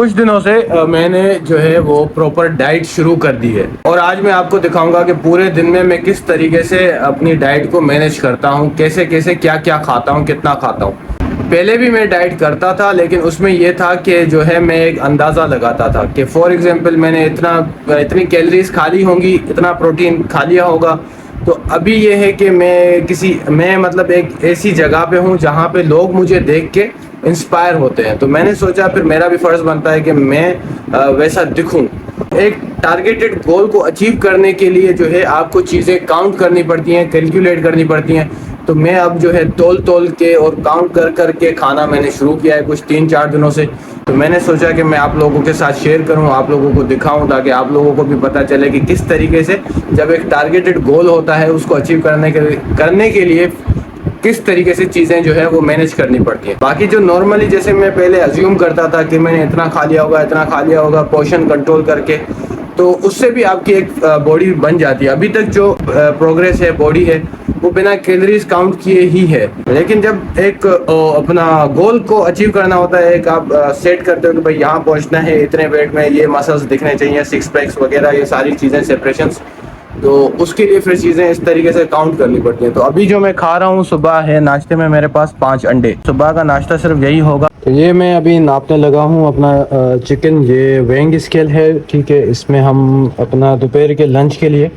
कुछ दिनों से मैंने जो है वो प्रॉपर डाइट शुरू कर दी है और आज मैं आपको दिखाऊंगा कि पूरे दिन में मैं किस तरीके से अपनी डाइट को मैनेज करता हूँ, कैसे कैसे क्या क्या खाता हूँ, कितना खाता हूँ। पहले भी मैं डाइट करता था, लेकिन उसमें ये था कि जो है मैं एक अंदाज़ा लगाता था कि फॉर एग्जांपल मैंने इतनी कैलोरीज खा ली होंगी, इतना प्रोटीन खा लिया होगा। तो अभी ये है कि मैं मतलब एक ऐसी जगह पे हूँ जहाँ पे लोग मुझे देख के इंस्पायर होते हैं। तो मैंने सोचा फिर मेरा भी फ़र्ज़ बनता है कि मैं वैसा दिखूं। एक टारगेटेड गोल को अचीव करने के लिए जो है आपको चीज़ें काउंट करनी पड़ती हैं, कैलकुलेट करनी पड़ती हैं। तो मैं अब जो है तोल तोल के और काउंट कर कर के खाना मैंने शुरू किया है कुछ 3-4 दिनों से। तो मैंने सोचा कि मैं आप लोगों के साथ शेयर करूं, आप लोगों को दिखाऊं, ताकि आप लोगों को भी पता चले कि किस तरीके से जब एक टारगेटेड गोल होता है उसको अचीव करने के लिए किस तरीके से चीज़ें जो है वो मैनेज करनी पड़ती हैं। बाकी जो नॉर्मली जैसे मैं पहले अज्यूम करता था कि मैंने इतना खा लिया होगा, इतना खा लिया होगा पोर्शन कंट्रोल करके, तो उससे भी आपकी एक बॉडी बन जाती है। अभी तक जो प्रोग्रेस है, बॉडी है, वो बिना कैलोरीज काउंट किए ही है। लेकिन जब एक अपना गोल को अचीव करना होता है, एक आप सेट करते हो कि भाई यहाँ पहुँचना है, इतने वेट में ये मसल्स दिखने चाहिए, 6 पैक्स वगैरह, ये सारी चीज़ें, सेपरेशंस, तो उसके लिए फिर चीज़ें इस तरीके से काउंट करनी पड़ती हैं। तो अभी जो मैं खा रहा हूँ, सुबह है नाश्ते में मेरे पास 5 अंडे, सुबह का नाश्ता सिर्फ यही होगा। तो ये मैं अभी नापने लगा हूँ अपना चिकन। ये वेइंग स्केल है, ठीक है। इसमें हम अपना दोपहर के लंच के लिए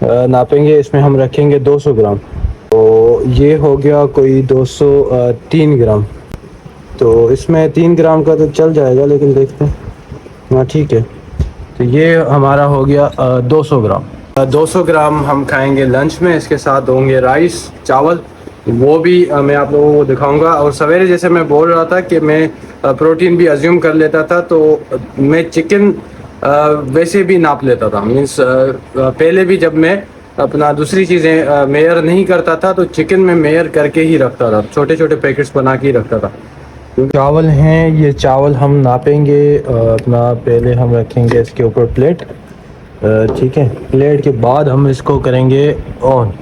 नापेंगे। इसमें हम रखेंगे 200 ग्राम। तो ये हो गया कोई 203 ग्राम। तो इसमें 3 ग्राम का तो चल जाएगा, लेकिन देखते हैं। हाँ ठीक है। तो ये हमारा हो गया 200 ग्राम। 200 ग्राम हम खाएंगे लंच में। इसके साथ होंगे राइस, चावल, वो भी मैं आप लोगों को दिखाऊंगा। और सवेरे जैसे मैं बोल रहा था कि मैं प्रोटीन भी अज्यूम कर लेता था, तो मैं चिकन वैसे भी नाप लेता था। मीन्स पहले भी जब मैं अपना दूसरी चीज़ें मेयर नहीं करता था, तो चिकन में मेयर करके ही रखता था, छोटे छोटे पैकेट्स बना के ही रखता था। चावल हैं, ये चावल हम नापेंगे। अपना पहले हम रखेंगे इसके ऊपर प्लेट, ठीक है। प्लेट के बाद हम इसको करेंगे ऑन।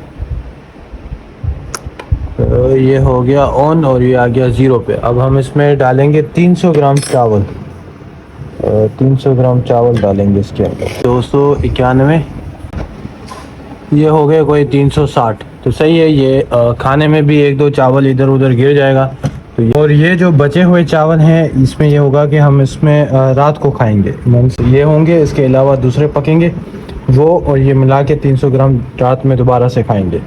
ये हो गया ऑन और ये आ गया 0 पे। अब हम इसमें डालेंगे 300 ग्राम चावल। 300 ग्राम चावल डालेंगे इसके अंदर। 291, ये हो गया कोई 360। तो सही है। ये खाने में भी 1-2 चावल इधर उधर गिर जाएगा। तो और ये जो बचे हुए चावल हैं, इसमें ये होगा कि हम इसमें रात को खाएंगे। ये होंगे, इसके अलावा दूसरे पकेंगे वो, और ये मिला के 300 ग्राम रात में दोबारा से खाएंगे।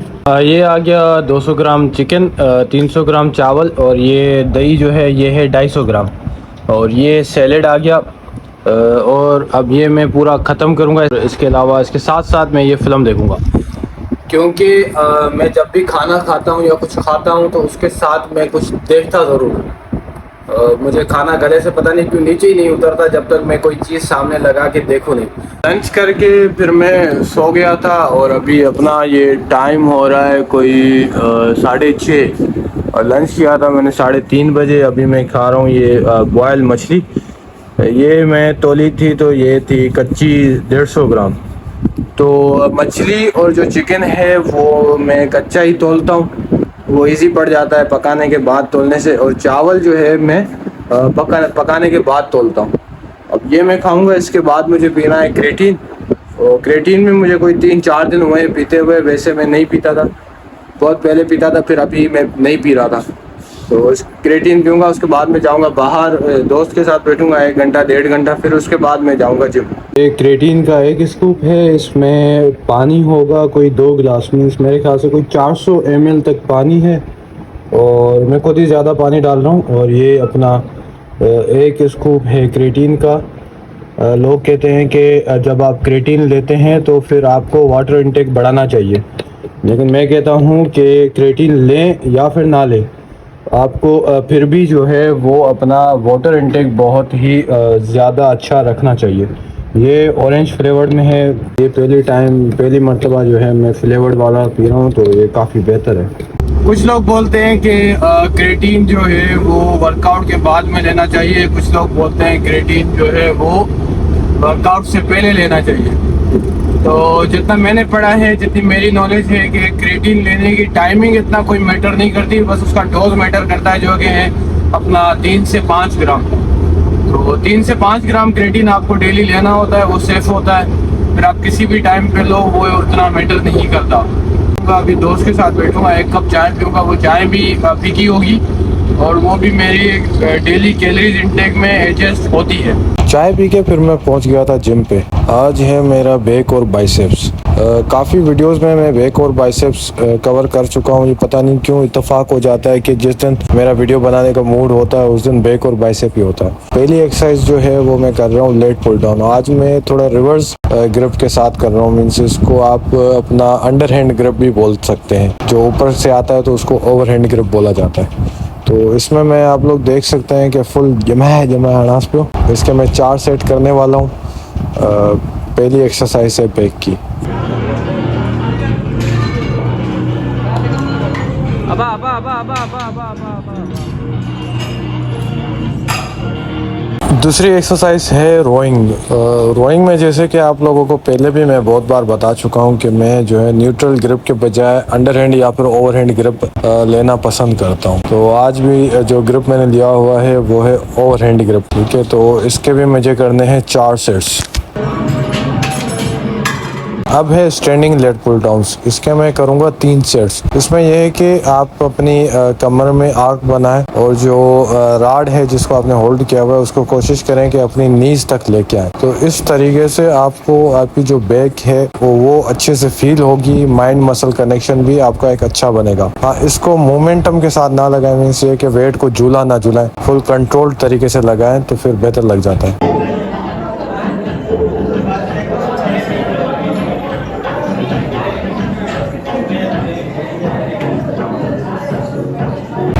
ये आ गया 200 ग्राम चिकन, 300 ग्राम चावल, और ये दही जो है ये है 250 ग्राम, और ये सैलेड आ गया। और अब ये मैं पूरा ख़त्म करूँगा। इसके अलावा इसके साथ साथ मैं ये फ़िल्म देखूँगा, क्योंकि मैं जब भी खाना खाता हूँ या कुछ खाता हूँ तो उसके साथ मैं कुछ देखता ज़रूर हूँ। मुझे खाना गले से पता नहीं क्यों नीचे ही नहीं उतरता जब तक मैं कोई चीज़ सामने लगा के देखूँ नहीं। लंच करके फिर मैं सो गया था, और अभी अपना ये टाइम हो रहा है कोई 6:30, और लंच किया था मैंने 3:30 बजे। अभी मैं खा रहा हूँ ये बॉयल मछली। ये मैं तोली थी, तो ये थी कच्ची 150 ग्राम। तो मछली और जो चिकन है वो मैं कच्चा ही तोलता हूँ, वो इजी पड़ जाता है पकाने के बाद तोलने से। और चावल जो है मैं पकाने के बाद तोलता हूँ। अब ये मैं खाऊंगा। इसके बाद मुझे पीना है क्रेटीन, और क्रेटीन में मुझे कोई 3-4 दिन हुए पीते हुए। वैसे मैं नहीं पीता था, बहुत पहले पीता था, फिर अभी मैं नहीं पी रहा था। तो क्रेटीन पीऊँगा, उसके बाद मैं जाऊँगा बाहर, दोस्त के साथ बैठूँगा 1 घंटा 1.5 घंटा, फिर उसके बाद मैं जाऊँगा जिम। ये क्रेटीन का एक स्कूप है, इसमें पानी होगा कोई 2 गिलास में। मेरे ख्याल से कोई 400 ml तक पानी है, और मैं खुद ही ज़्यादा पानी डाल रहा हूँ। और ये अपना एक स्कूप है क्रेटीन का। लोग कहते हैं कि जब आप क्रेटीन लेते हैं तो फिर आपको वाटर इनटेक बढ़ाना चाहिए, लेकिन मैं कहता हूँ कि क्रेटीन लें या फिर ना लें, आपको फिर भी जो है वो अपना वाटर इनटेक बहुत ही ज़्यादा अच्छा रखना चाहिए। ये ऑरेंज फ्लेवर्ड में है। ये पहली मर्तबा जो है मैं फ्लेवर्ड वाला पी रहा हूँ, तो ये काफ़ी बेहतर है। कुछ लोग बोलते हैं कि क्रेटीन जो है वो वर्कआउट के बाद में लेना चाहिए, कुछ लोग बोलते हैं क्रेटीन जो है वो वर्कआउट से पहले लेना चाहिए। तो जितना मैंने पढ़ा है, जितनी मेरी नॉलेज है, कि क्रेटीन लेने की टाइमिंग इतना कोई मैटर नहीं करती, बस उसका डोज मैटर करता है, जो कि है अपना 3 से 5 ग्राम। तो 3 से 5 ग्राम क्रेटीन आपको डेली लेना होता है, वो सेफ होता है। फिर आप किसी भी टाइम पे लो, वो उतना मैटर नहीं करता। अभी दोस्त के साथ बैठूंगा, 1 कप चाय पीऊँगा, वो चाय भी फीकी होगी और वो भी मेरी डेली कैलोरीज इंटेक में एडजस्ट होती है। चाय पी के फिर मैं पहुंच गया था जिम पे। आज है मेरा बैक और बाइसेप्स। काफ़ी वीडियोस में मैं बैक और बाइसेप्स कवर कर चुका हूँ। ये पता नहीं क्यों इत्तेफाक हो जाता है कि जिस दिन मेरा वीडियो बनाने का मूड होता है उस दिन बैक और बाइसेप ही होता है। पहली एक्सरसाइज जो है वो मैं कर रहा हूँ लेट पुल डाउन। आज मैं थोड़ा रिवर्स ग्रिप के साथ कर रहा हूँ। मीन्स इसको आप अपना अंडर हैंड ग्रिप भी बोल सकते हैं। जो ऊपर से आता है तो उसको ओवर हैंड ग्रिप बोला जाता है। तो इसमें मैं आप लोग देख सकते हैं कि फुल जमा अनास पे। इसके मैं 4 सेट करने वाला हूँ। पहली एक्सरसाइज है बैक की। दूसरी एक्सरसाइज है रोइंग। रोइंग में जैसे कि आप लोगों को पहले भी मैं बहुत बार बता चुका हूं कि मैं जो है न्यूट्रल ग्रिप के बजाय अंडर हैंड या फिर ओवर हैंड ग्रिप लेना पसंद करता हूं। तो आज भी जो ग्रिप मैंने लिया हुआ है वो है ओवर हैंड ग्रिप। ठीक है, तो इसके भी मुझे करने हैं 4 सेट्स। अब है स्टैंडिंग लेट पुल डाउन्स। इसके मैं करूँगा 3 सेट्स। इसमें यह है कि आप अपनी कमर में आर्क बनाएं और जो राड है जिसको आपने होल्ड किया हुआ है उसको कोशिश करें कि अपनी नीज तक लेके आए। तो इस तरीके से आपको आपकी जो बैक है वो अच्छे से फील होगी। माइंड मसल कनेक्शन भी आपका एक अच्छा बनेगा। हाँ, इसको मोमेंटम के साथ ना लगाएं। मीन्स ये कि वेट को झूला ना झूलाएं, फुल कंट्रोल तरीके से लगाएं तो फिर बेहतर लग जाता है।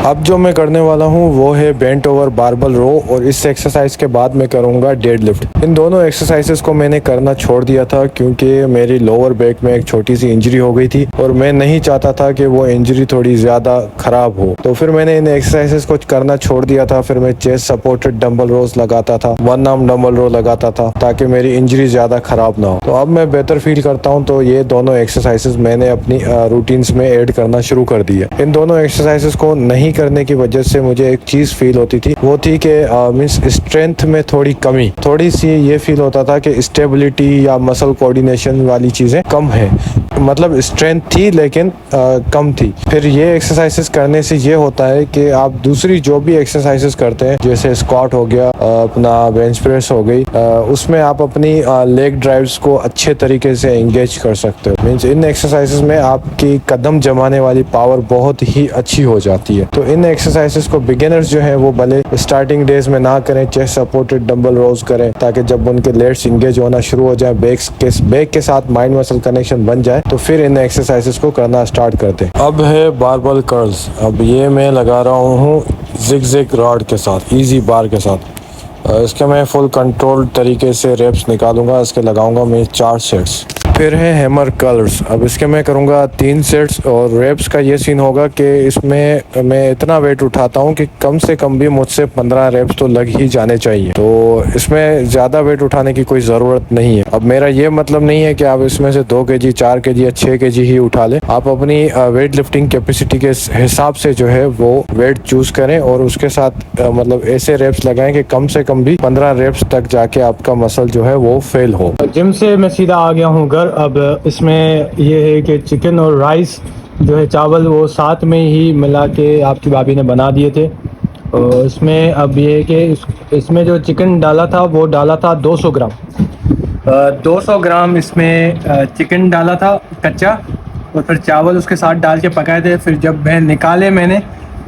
अब जो मैं करने वाला हूँ वो है बेंट ओवर बारबल रो और इस एक्सरसाइज के बाद मैं करूँगा डेड लिफ्ट। इन दोनों एक्सरसाइजेस को मैंने करना छोड़ दिया था क्योंकि मेरी लोअर बैक में एक छोटी सी इंजरी हो गई थी और मैं नहीं चाहता था कि वो इंजरी थोड़ी ज़्यादा ख़राब हो। तो फिर मैंने इन एक्सरसाइजेस को करना छोड़ दिया था। फिर मैं चेस्ट सपोर्टेड डंबल रोज लगाता था, 1 आर्म डंबल रो लगाता था ताकि मेरी इंजरी ज़्यादा ख़राब ना हो। तो अब मैं बेहतर फील करता हूँ। तो ये दोनों एक्सरसाइजेस मैंने अपनी रूटीन्स में ऐड करना शुरू कर दिया। इन दोनों एक्सरसाइजेस को नहीं करने की वजह से मुझे एक चीज़ फील होती थी, वो थी कि मीन्स स्ट्रेंथ में थोड़ी सी ये फील होता था कि स्टेबिलिटी या मसल कोऑर्डिनेशन वाली चीज़ें कम है। मतलब स्ट्रेंथ थी लेकिन कम थी। फिर ये एक्सरसाइजेस करने से ये होता है कि आप दूसरी जो भी एक्सरसाइजेस करते हैं जैसे स्क्वाट हो गया, अपना बेंच प्रेस हो गई, उसमें आप अपनी लेग ड्राइव्स को अच्छे तरीके से एंगेज कर सकते हो। मीन्स इन एक्सरसाइजेस में आपकी कदम जमाने वाली पावर बहुत ही अच्छी हो जाती है। तो इन एक्सरसाइजेस को बिगिनर्स जो है वो भले स्टार्टिंग डेज में ना करें, चेस्ट सपोर्टेड डंबल रोज करें ताकि जब उनके लेट्स इंगेज होना शुरू हो जाए, बैक के साथ माइंड मसल कनेक्शन बन जाए तो फिर इन एक्सरसाइजेस को करना स्टार्ट करते हैं। अब है बारबल कर्ल्स। अब ये मैं लगा रहा हूँ जिग रॉड के साथ, इजी बार के साथ। इसके मैं फुल कंट्रोल तरीके से रेप्स निकालूंगा। इसके लगाऊंगा मैं 4 सेट्स। फिर है हैमर कर्ल्स। अब इसके मैं करूँगा 3 सेट्स और रेप्स का ये सीन होगा कि इसमें मैं इतना वेट उठाता हूँ कि कम से कम भी मुझसे 15 रेप्स तो लग ही जाने चाहिए। तो इसमें ज़्यादा वेट उठाने की कोई ज़रूरत नहीं है। अब मेरा ये मतलब नहीं है कि आप इसमें से 2 kg, 4 kg या 6 kg ही उठा लें। आप अपनी वेट लिफ्टिंग कैपेसिटी के हिसाब से जो है वो वेट चूज़ करें और उसके साथ मतलब ऐसे रेप्स लगाएं कि कम से कम भी 15 रेप्स तक जाके आपका मसल जो है वो फेल हो। जिम से मैं सीधा आ गया हूँ घर। अब इसमें ये है कि चिकन और राइस जो है चावल वो साथ में ही मिला के आपकी भाभी ने बना दिए थे। और इसमें अब ये है कि इसमें जो चिकन डाला था वो डाला था 200 ग्राम। 200 ग्राम इसमें चिकन डाला था कच्चा और फिर चावल उसके साथ डाल के पकाए थे। फिर जब मैंने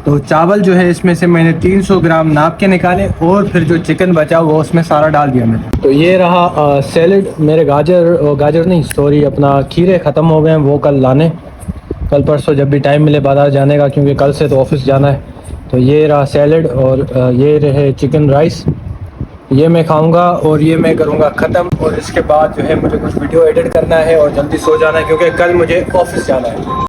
तो चावल जो है इसमें से मैंने 300 ग्राम नाप के निकाले और फिर जो चिकन बचा वो उसमें सारा डाल दिया मैंने। तो ये रहा सैलेड। मेरे गाजर नहीं सॉरी अपना खीरे ख़त्म हो गए हैं, वो कल लाने, कल परसों जब भी टाइम मिले बाजार जाने का, क्योंकि कल से तो ऑफिस जाना है। तो ये रहा सैलेड और ये रहे चिकन राइस। ये मैं खाऊंगा और ये मैं करूंगा ख़त्म। और इसके बाद जो है मुझे कुछ वीडियो एडिट करना है और जल्दी सो जाना है क्योंकि कल मुझे ऑफिस जाना है।